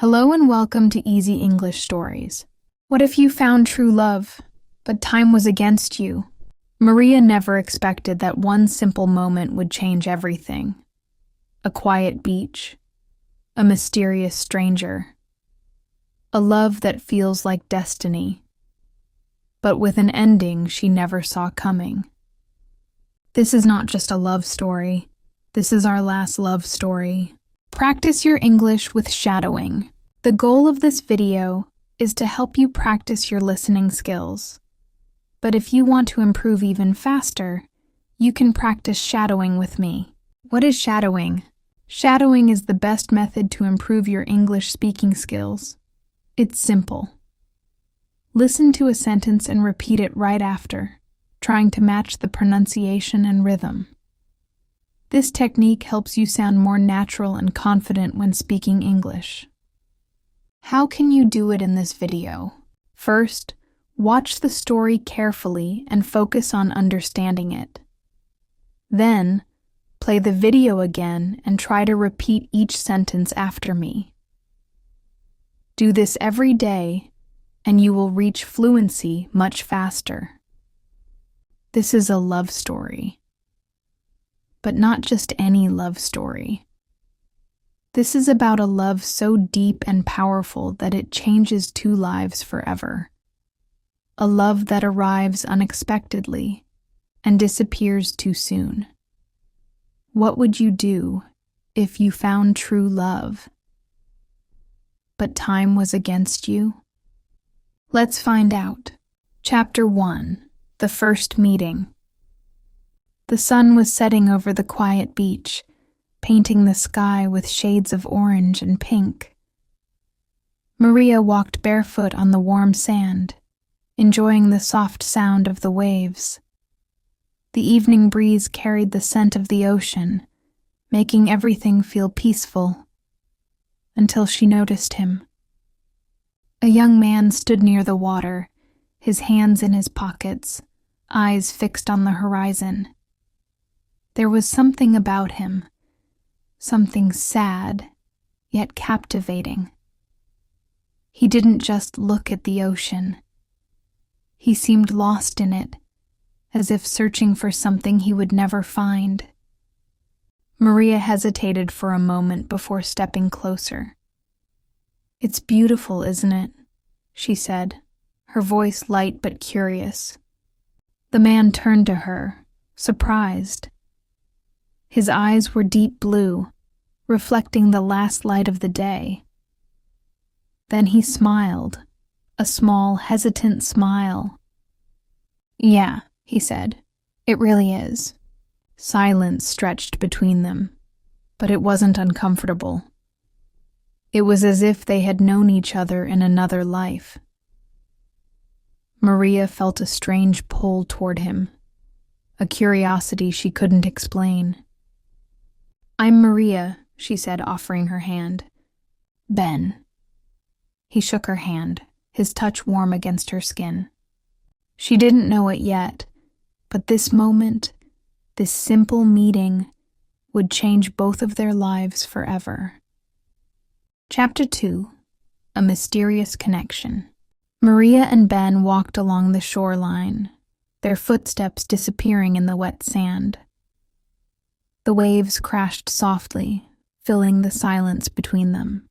Hello and welcome to Easy English Stories. What if you found true love, but time was against you? Maria never expected that one simple moment would change everything. A quiet beach, a mysterious stranger, a love that feels like destiny, but with an ending she never saw coming. This is not just a love story. This is our last love story. Practice your English with shadowing. The goal of this video is to help you practice your listening skills. But if you want to improve even faster, you can practice shadowing with me. What is shadowing? Shadowing is the best method to improve your English speaking skills. It's simple. Listen to a sentence and repeat it right after, trying to match the pronunciation and rhythm. This technique helps you sound more natural and confident when speaking English. How can you do it in this video? First, watch the story carefully and focus on understanding it. Then, play the video again and try to repeat each sentence after me. Do this every day, and you will reach fluency much faster. This is a love story. But not just any love story. This is about a love so deep and powerful that it changes two lives forever. A love that arrives unexpectedly and disappears too soon. What would you do if you found true love, but time was against you? Let's find out. Chapter 1. The First Meeting. The sun was setting over the quiet beach, painting the sky with shades of orange and pink. Maria walked barefoot on the warm sand, enjoying the soft sound of the waves. The evening breeze carried the scent of the ocean, making everything feel peaceful, until she noticed him. A young man stood near the water, his hands in his pockets, eyes fixed on the horizon. There was something about him, something sad, yet captivating. He didn't just look at the ocean. He seemed lost in it, as if searching for something he would never find. Maria hesitated for a moment before stepping closer. "It's beautiful, isn't it?" she said, her voice light but curious. The man turned to her, surprised. His eyes were deep blue, reflecting the last light of the day. Then he smiled, a small, hesitant smile. "Yeah," he said, "it really is." Silence stretched between them, but it wasn't uncomfortable. It was as if they had known each other in another life. Maria felt a strange pull toward him, a curiosity she couldn't explain. "I'm Maria," she said, offering her hand. "Ben." He shook her hand, his touch warm against her skin. She didn't know it yet, but this moment, this simple meeting, would change both of their lives forever. Chapter 2. A Mysterious Connection. Maria and Ben walked along the shoreline, their footsteps disappearing in the wet sand. The waves crashed softly, filling the silence between them.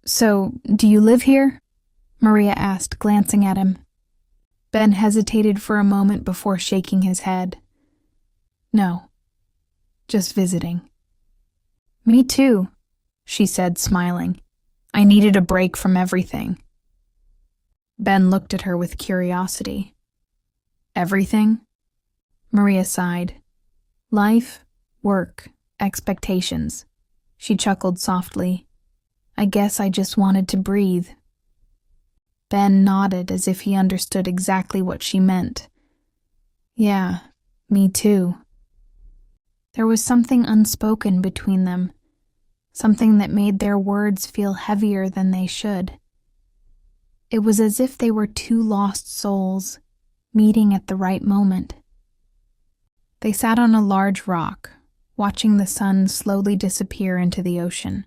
"So, do you live here?" Maria asked, glancing at him. Ben hesitated for a moment before shaking his head. "No, just visiting." "Me too," she said, smiling. "I needed a break from everything." Ben looked at her with curiosity. "Everything?" Maria sighed. "Life, work, expectations." She chuckled softly. "I guess I just wanted to breathe." Ben nodded as if he understood exactly what she meant. "Yeah, me too." There was something unspoken between them, something that made their words feel heavier than they should. It was as if they were two lost souls, meeting at the right moment. They sat on a large rock, watching the sun slowly disappear into the ocean.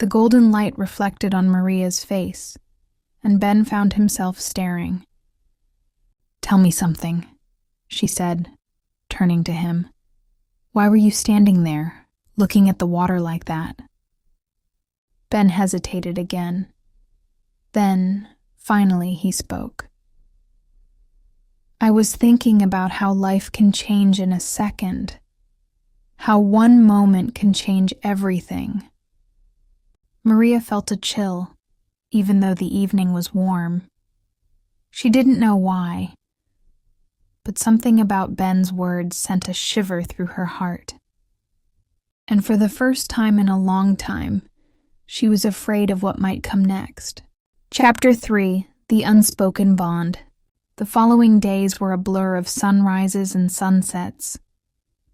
The golden light reflected on Maria's face, and Ben found himself staring. "Tell me something," she said, turning to him. "Why were you standing there, looking at the water like that?" Ben hesitated again. Then, finally, he spoke. "I was thinking about how life can change in a second, how one moment can change everything." Maria felt a chill, even though the evening was warm. She didn't know why, but something about Ben's words sent a shiver through her heart. And for the first time in a long time, she was afraid of what might come next. Chapter 3: The Unspoken Bond. The following days were a blur of sunrises and sunsets,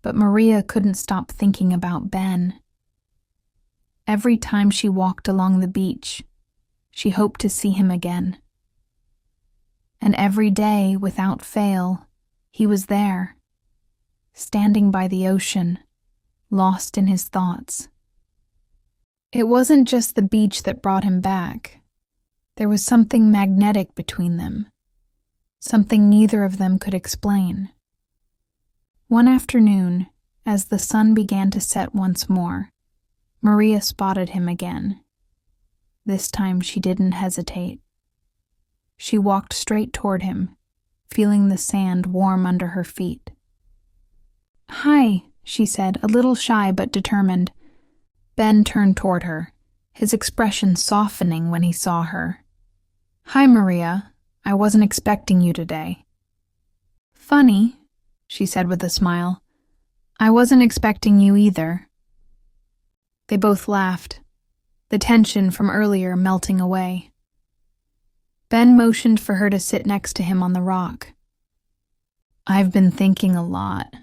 but Maria couldn't stop thinking about Ben. Every time she walked along the beach, she hoped to see him again. And every day, without fail, he was there, standing by the ocean, lost in his thoughts. It wasn't just the beach that brought him back. There was something magnetic between them, something neither of them could explain. One afternoon, as the sun began to set once more, Maria spotted him again. This time she didn't hesitate. She walked straight toward him, feeling the sand warm under her feet. "Hi," she said, a little shy but determined. Ben turned toward her, his expression softening when he saw her. "Hi, Maria. I wasn't expecting you today." "Funny," she said with a smile. "I wasn't expecting you either." They both laughed, the tension from earlier melting away. Ben motioned for her to sit next to him on the rock. "I've been thinking a lot,"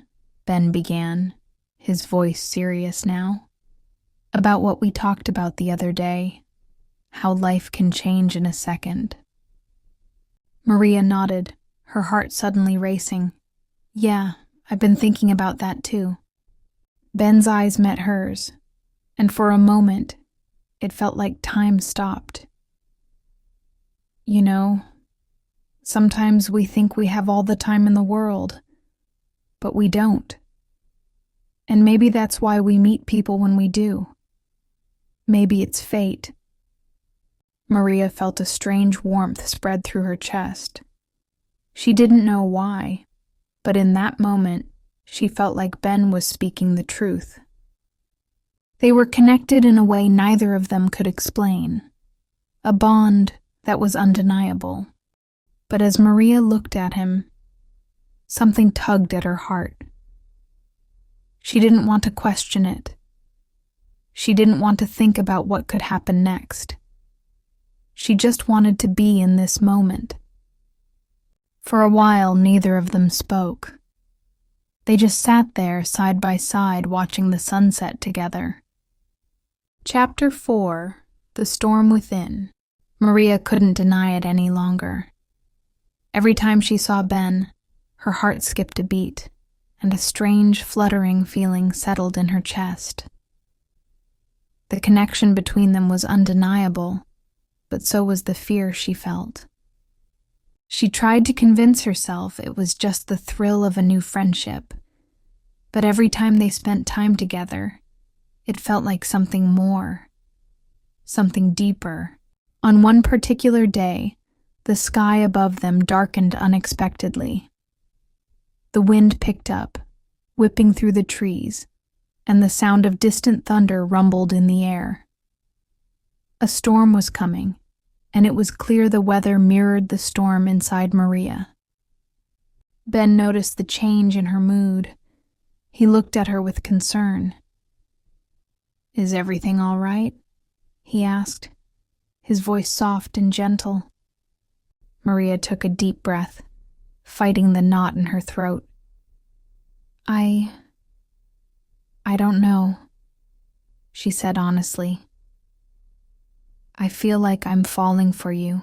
Ben began, his voice serious now, "about what we talked about the other day, how life can change in a second." Maria nodded, her heart suddenly racing. "Yeah, I've been thinking about that too." Ben's eyes met hers, and for a moment, it felt like time stopped. "You know, sometimes we think we have all the time in the world, but we don't. And maybe that's why we meet people when we do. Maybe it's fate." Maria felt a strange warmth spread through her chest. She didn't know why, but in that moment, she felt like Ben was speaking the truth. They were connected in a way neither of them could explain, a bond that was undeniable. But as Maria looked at him, something tugged at her heart. She didn't want to question it. She didn't want to think about what could happen next. She just wanted to be in this moment. For a while, neither of them spoke. They just sat there side by side watching the sunset together. Chapter 4: The Storm Within. Maria couldn't deny it any longer. Every time she saw Ben, her heart skipped a beat, and a strange, fluttering feeling settled in her chest. The connection between them was undeniable, but so was the fear she felt. She tried to convince herself it was just the thrill of a new friendship, but every time they spent time together, it felt like something more, something deeper. On one particular day, the sky above them darkened unexpectedly. The wind picked up, whipping through the trees, and the sound of distant thunder rumbled in the air. A storm was coming, and it was clear the weather mirrored the storm inside Maria. Ben noticed the change in her mood. He looked at her with concern. "Is everything all right?" he asked, his voice soft and gentle. Maria took a deep breath, fighting the knot in her throat. I don't know," she said honestly. "I feel like I'm falling for you,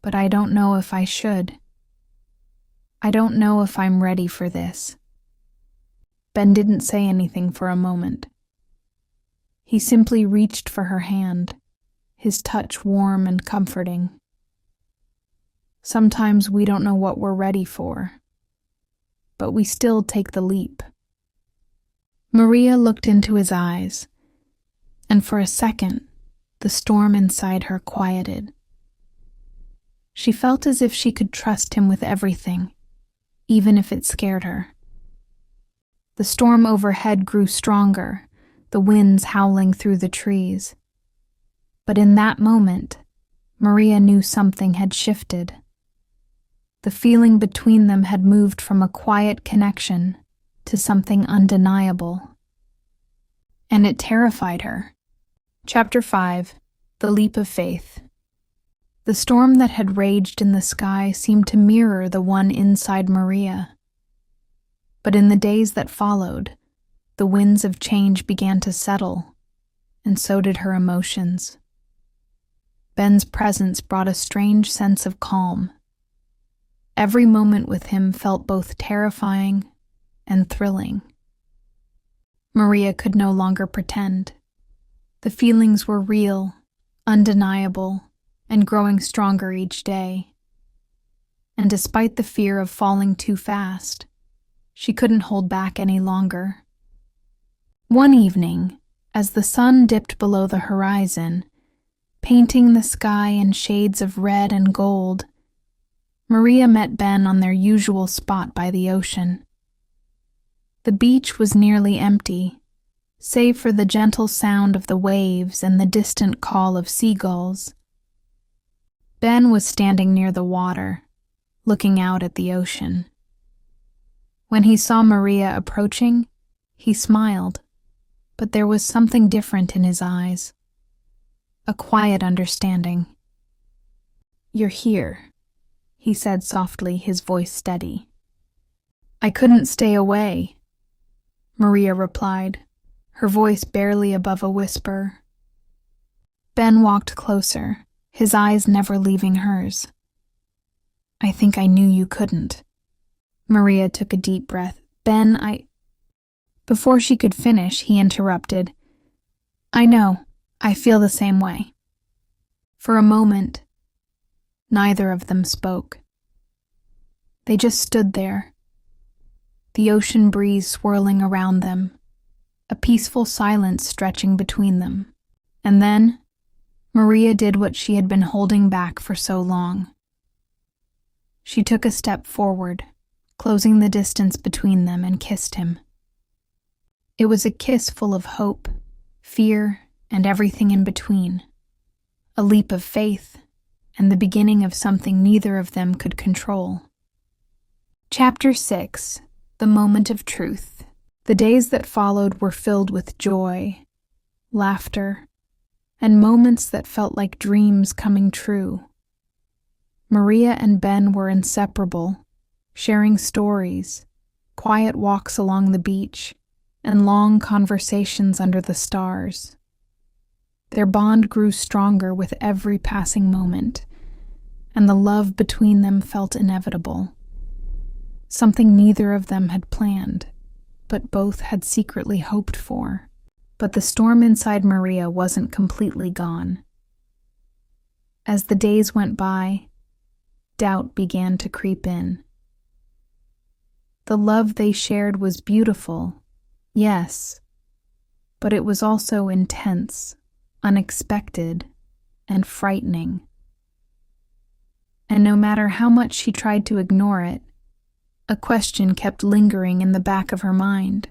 but I don't know if I should. I don't know if I'm ready for this." Ben didn't say anything for a moment. He simply reached for her hand, his touch warm and comforting. Sometimes we don't know what we're ready for, but we still take the leap. Maria looked into his eyes, and for a second, the storm inside her quieted. She felt as if she could trust him with everything, even if it scared her. The storm overhead grew stronger, the winds howling through the trees. But in that moment, Maria knew something had shifted. The feeling between them had moved from a quiet connection to something undeniable. And it terrified her. Chapter 5: The Leap of Faith. The storm that had raged in the sky seemed to mirror the one inside Maria. But in the days that followed, the winds of change began to settle, and so did her emotions. Ben's presence brought a strange sense of calm. Every moment with him felt both terrifying and thrilling. Maria could no longer pretend. The feelings were real, undeniable, and growing stronger each day. And despite the fear of falling too fast, she couldn't hold back any longer. One evening, as the sun dipped below the horizon, painting the sky in shades of red and gold, Maria met Ben on their usual spot by the ocean. The beach was nearly empty, save for the gentle sound of the waves and the distant call of seagulls. Ben was standing near the water, looking out at the ocean. When he saw Maria approaching, he smiled, but there was something different in his eyes. A quiet understanding. "You're here," he said softly, his voice steady. "I couldn't stay away," Maria replied, her voice barely above a whisper. Ben walked closer, his eyes never leaving hers. "I think I knew you couldn't." Maria took a deep breath. "Ben, Before she could finish, he interrupted. "I know, I feel the same way." For a moment, neither of them spoke. They just stood there, the ocean breeze swirling around them, a peaceful silence stretching between them. And then, Maria did what she had been holding back for so long. She took a step forward, closing the distance between them, and kissed him. It was a kiss full of hope, fear, and everything in between. A leap of faith, and the beginning of something neither of them could control. Chapter 6: The Moment of Truth. The days that followed were filled with joy, laughter, and moments that felt like dreams coming true. Maria and Ben were inseparable, sharing stories, quiet walks along the beach, and long conversations under the stars. Their bond grew stronger with every passing moment, and the love between them felt inevitable. Something neither of them had planned, but both had secretly hoped for. But the storm inside Maria wasn't completely gone. As the days went by, doubt began to creep in. The love they shared was beautiful, yes, but it was also intense, unexpected, and frightening. And no matter how much she tried to ignore it, a question kept lingering in the back of her mind.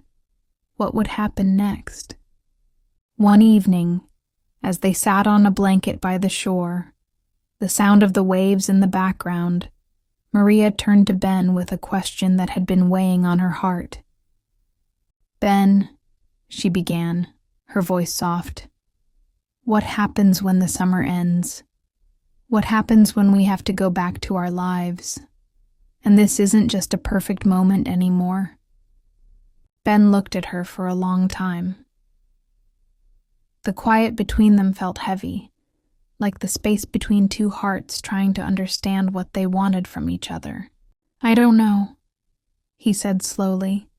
What would happen next? One evening, as they sat on a blanket by the shore, the sound of the waves in the background, Maria turned to Ben with a question that had been weighing on her heart. "Ben," she began, her voice soft, "what happens when the summer ends? What happens when we have to go back to our lives? And this isn't just a perfect moment anymore?" Ben looked at her for a long time. The quiet between them felt heavy, like the space between two hearts trying to understand what they wanted from each other. "I don't know," he said slowly,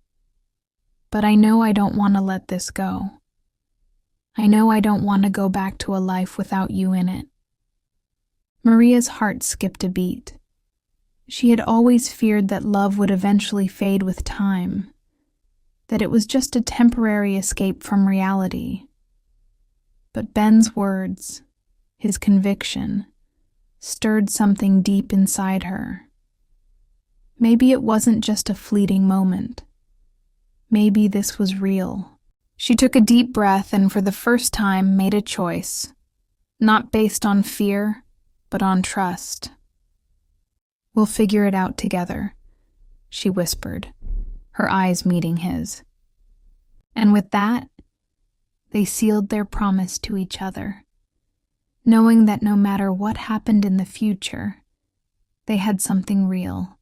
"but I know I don't want to let this go." I know I don't want to go back to a life without you in it." Maria's heart skipped a beat. She had always feared that love would eventually fade with time, that it was just a temporary escape from reality. But Ben's words, his conviction, stirred something deep inside her. Maybe it wasn't just a fleeting moment. Maybe this was real. She took a deep breath and for the first time made a choice, not based on fear, but on trust. "We'll figure it out together," she whispered, her eyes meeting his. And with that, they sealed their promise to each other, knowing that no matter what happened in the future, they had something real,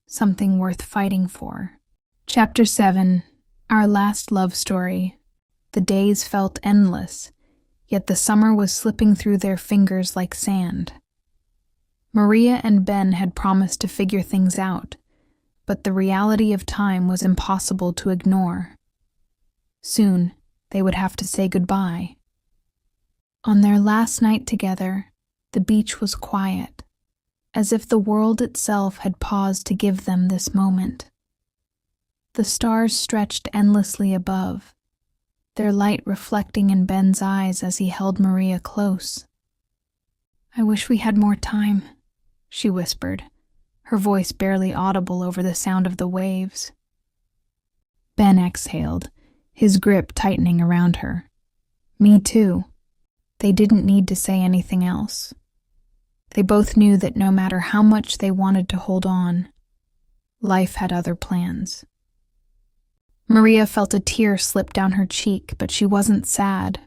something worth fighting for. Chapter 7, Our Last Love Story. The days felt endless, yet the summer was slipping through their fingers like sand. Maria and Ben had promised to figure things out, but the reality of time was impossible to ignore. Soon, they would have to say goodbye. On their last night together, the beach was quiet, as if the world itself had paused to give them this moment. The stars stretched endlessly above, their light reflecting in Ben's eyes as he held Maria close. "I wish we had more time," she whispered, her voice barely audible over the sound of the waves. Ben exhaled, his grip tightening around her. "Me too." They didn't need to say anything else. They both knew that no matter how much they wanted to hold on, life had other plans. Maria felt a tear slip down her cheek, but she wasn't sad.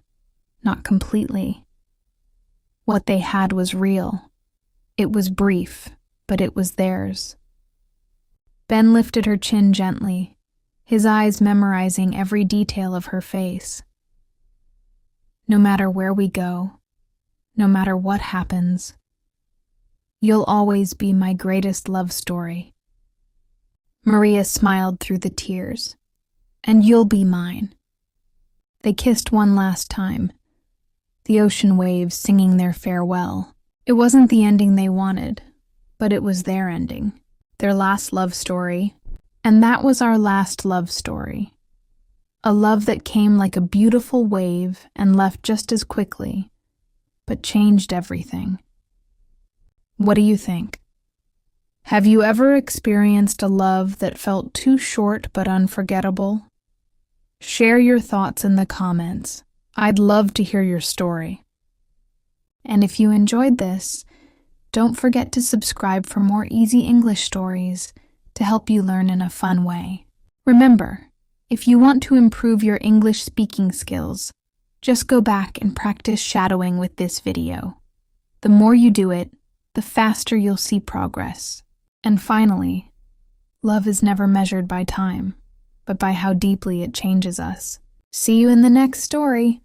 Not completely. What they had was real. It was brief, but it was theirs. Ben lifted her chin gently, his eyes memorizing every detail of her face. "No matter where we go, no matter what happens, you'll always be my greatest love story." Maria smiled through the tears. "And you'll be mine." They kissed one last time, the ocean waves singing their farewell. It wasn't the ending they wanted, but it was their ending, their last love story, and that was our last love story. A love that came like a beautiful wave and left just as quickly, but changed everything. What do you think? Have you ever experienced a love that felt too short but unforgettable? Share your thoughts in the comments. I'd love to hear your story. And if you enjoyed this, don't forget to subscribe for more easy English stories to help you learn in a fun way. Remember, if you want to improve your English speaking skills, just go back and practice shadowing with this video. The more you do it, the faster you'll see progress. And finally, love is never measured by time, but by how deeply it changes us. See you in the next story.